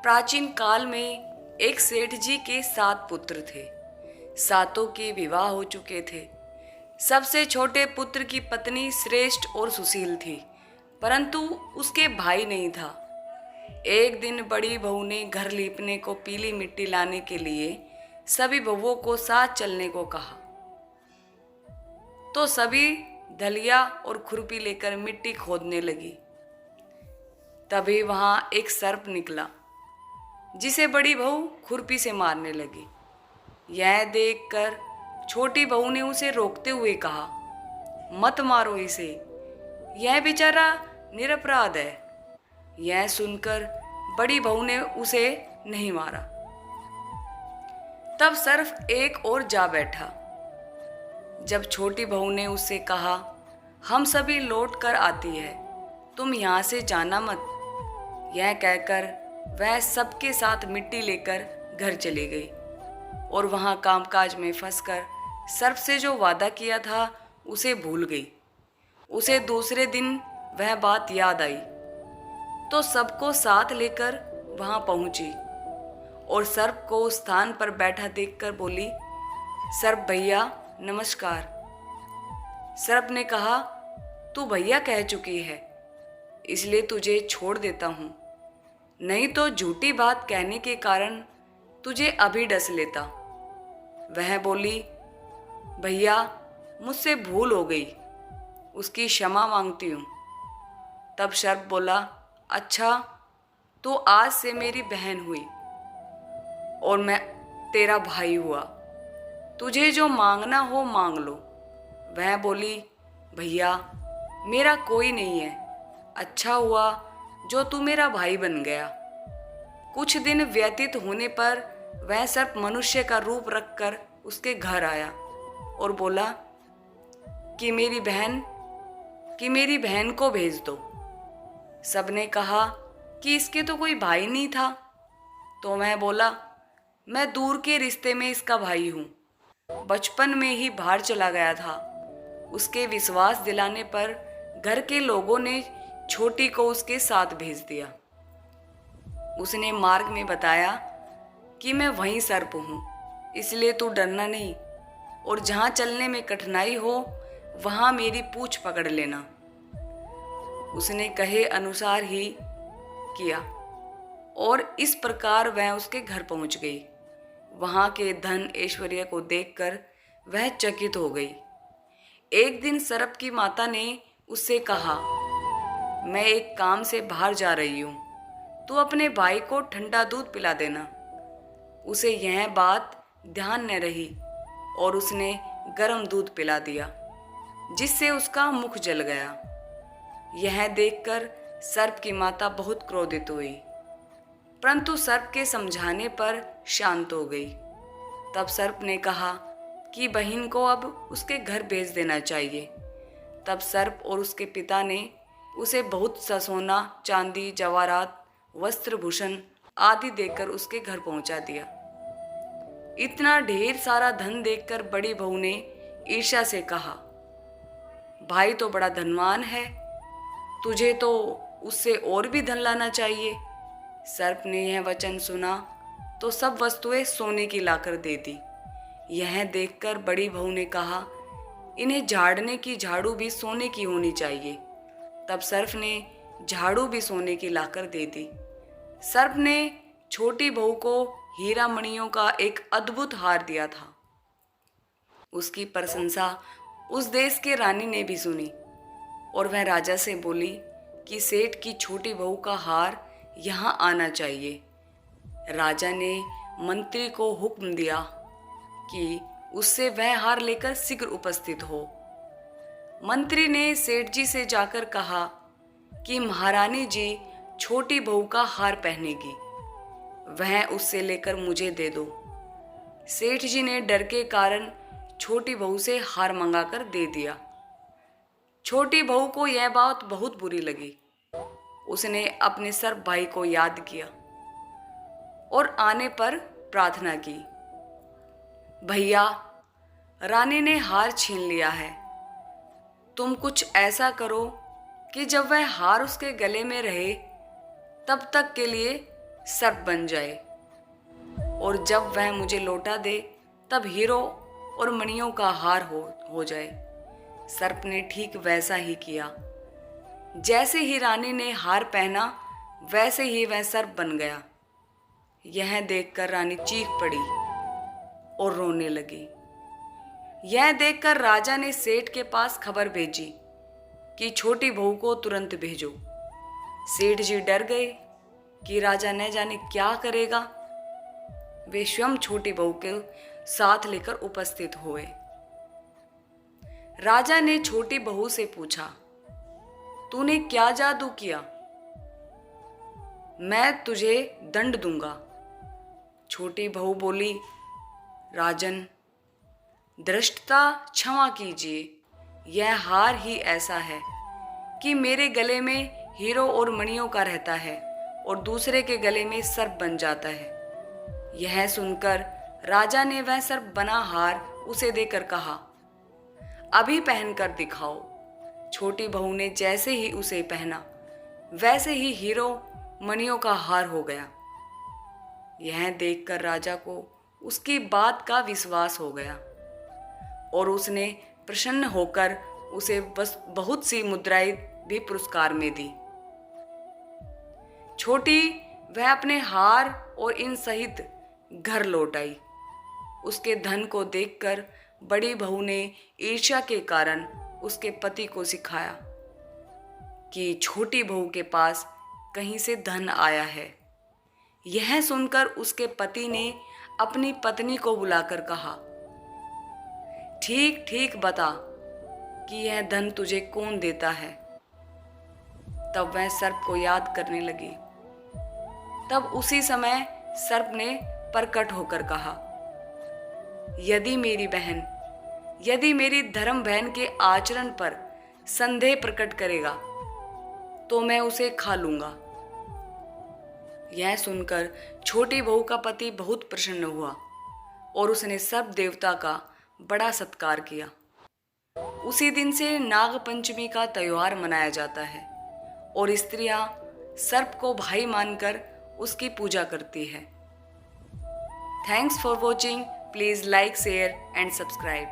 प्राचीन काल में एक सेठ जी के 7 पुत्र थे। सातों के विवाह हो चुके थे। सबसे छोटे पुत्र की पत्नी श्रेष्ठ और सुशील थी, परंतु उसके भाई नहीं था। एक दिन बड़ी बहू ने घर लीपने को पीली मिट्टी लाने के लिए सभी बहुओं को साथ चलने को कहा, तो सभी दलिया और खुरपी लेकर मिट्टी खोदने लगी। तभी वहां एक सर्प निकला, जिसे बड़ी बहू खुरपी से मारने लगी। यह देखकर छोटी बहू ने उसे रोकते हुए कहा, मत मारो इसे, यह बेचारा निरपराध है। यह सुनकर बड़ी बहू ने उसे नहीं मारा। तब सर्प एक और जा बैठा। जब छोटी बहू ने उससे कहा, हम सभी लौट कर आती है, तुम यहाँ से जाना मत। यह कहकर वह सबके साथ मिट्टी लेकर घर चली गई और वहाँ कामकाज में फंसकर सर्प से जो वादा किया था उसे भूल गई। उसे दूसरे दिन वह बात याद आई, तो सबको साथ लेकर वहाँ पहुँची और सर्प को उस स्थान पर बैठा देखकर बोली, सर्प भैया नमस्कार। सर्प ने कहा, तू भैया कह चुकी है, इसलिए तुझे छोड़ देता हूँ, नहीं तो झूठी बात कहने के कारण तुझे अभी डस लेता। वह बोली, भैया मुझसे भूल हो गई, उसकी क्षमा मांगती हूँ। तब सर्प बोला, अच्छा तो आज से मेरी बहन हुई और मैं तेरा भाई हुआ, तुझे जो मांगना हो मांग लो। वह बोली, भैया मेरा कोई नहीं है, अच्छा हुआ जो तू मेरा भाई बन गया। कुछ दिन व्यतीत होने पर वह सर्प मनुष्य का रूप रखकर उसके घर आया और बोला कि मेरी बहन को भेज दो। सबने कहा कि इसके तो कोई भाई नहीं था, तो मैं बोला, मैं दूर के रिश्ते में इसका भाई हूँ, बचपन में ही बाहर चला गया था। उसके विश्वास दिलाने पर घर के लोगों ने छोटी को उसके साथ भेज दिया। उसने मार्ग में बताया कि मैं वहीं सर्प हूँ, इसलिए तू डरना नहीं, और जहाँ चलने में कठिनाई हो वहाँ मेरी पूंछ पकड़ लेना। उसने कहे अनुसार ही किया और इस प्रकार वह उसके घर पहुँच गई। वहाँ के धन ऐश्वर्य को देखकर वह चकित हो गई। एक दिन सर्प की माता ने उससे कहा, मैं एक काम से बाहर जा रही हूँ, तू अपने भाई को ठंडा दूध पिला देना। उसे यह बात ध्यान न रही और उसने गर्म दूध पिला दिया, जिससे उसका मुख जल गया। यह देखकर सर्प की माता बहुत क्रोधित हुई, परंतु सर्प के समझाने पर शांत हो गई। तब सर्प ने कहा कि बहन को अब उसके घर भेज देना चाहिए। तब सर्प और उसके पिता ने उसे बहुत सा सोना, चांदी, जवाहरात, वस्त्र भूषण आदि देकर उसके घर पहुंचा दिया। इतना ढेर सारा धन देखकर बड़ी बहू ने ईर्ष्या से कहा, भाई तो बड़ा धनवान है, तुझे तो उससे और भी धन लाना चाहिए। सर्प ने यह वचन सुना तो सब वस्तुएं सोने की लाकर दे दी। यह देखकर बड़ी बहू ने कहा, इन्हें झाड़ने की झाड़ू भी सोने की होनी चाहिए। तब सर्प ने झाड़ू भी सोने की लाकर दे दी। सर्प ने छोटी बहू को हीरा मणियों का एक अद्भुत हार दिया था। उसकी प्रशंसा उस देश के रानी ने भी सुनी और वह राजा से बोली कि सेठ की छोटी बहू का हार यहाँ आना चाहिए। राजा ने मंत्री को हुक्म दिया कि उससे वह हार लेकर शीघ्र उपस्थित हो। मंत्री ने सेठ जी से जाकर कहा कि महारानी जी छोटी बहू का हार पहनेगी, वह उससे लेकर मुझे दे दो। सेठ जी ने डर के कारण छोटी बहू से हार मंगाकर दे दिया। छोटी बहू को यह बात बहुत बुरी लगी। उसने अपने सर्प भाई को याद किया और आने पर प्रार्थना की, भैया रानी ने हार छीन लिया है, तुम कुछ ऐसा करो कि जब वह हार उसके गले में रहे तब तक के लिए सर्प बन जाए, और जब वह मुझे लौटा दे तब हीरो और मणियों का हार हो जाए। सर्प ने ठीक वैसा ही किया। जैसे ही रानी ने हार पहना वैसे ही वह सर्प बन गया। यह देखकर रानी चीख पड़ी और रोने लगी। यह देखकर राजा ने सेठ के पास खबर भेजी कि छोटी बहू को तुरंत भेजो। सेठ जी डर गए कि राजा न जाने क्या करेगा। वे स्वयं छोटी बहू के साथ लेकर उपस्थित हुए। राजा ने छोटी बहू से पूछा, तूने क्या जादू किया? मैं तुझे दंड दूंगा। छोटी बहू बोली, राजन, धृष्टता क्षमा कीजिए, यह हार ही ऐसा है कि मेरे गले में हीरो और मणियों का रहता है और दूसरे के गले में सर्प बन जाता है। यह सुनकर राजा ने वह सर्प बना हार उसे देकर कहा, अभी पहनकर दिखाओ। छोटी बहू ने जैसे ही उसे पहना वैसे ही हीरो मणियों का हार हो गया। यह देखकर राजा को उसकी बात का विश्वास हो गया और उसने प्रसन्न होकर उसे बस बहुत सी मुद्राएं भी पुरस्कार में दी। छोटी वह अपने हार और इन सहित घर लौट आई। उसके धन को देखकर बड़ी बहू ने ईर्ष्या के कारण उसके पति को सिखाया कि छोटी बहू के पास कहीं से धन आया है। यह सुनकर उसके पति ने अपनी पत्नी को बुलाकर कहा, ठीक ठीक बता कि यह धन तुझे कौन देता है। तब वह सर्प को याद करने लगी। तब उसी समय सर्प ने प्रकट होकर कहा, यदि मेरी धर्म बहन के आचरण पर संदेह प्रकट करेगा तो मैं उसे खा लूंगा। यह सुनकर छोटी बहू का पति बहुत प्रसन्न हुआ और उसने सर्प देवता का बड़ा सत्कार किया। उसी दिन से नाग पंचमी का त्योहार मनाया जाता है और स्त्रियां सर्प को भाई मानकर उसकी पूजा करती है। Thanks for watching. Please like, share and subscribe.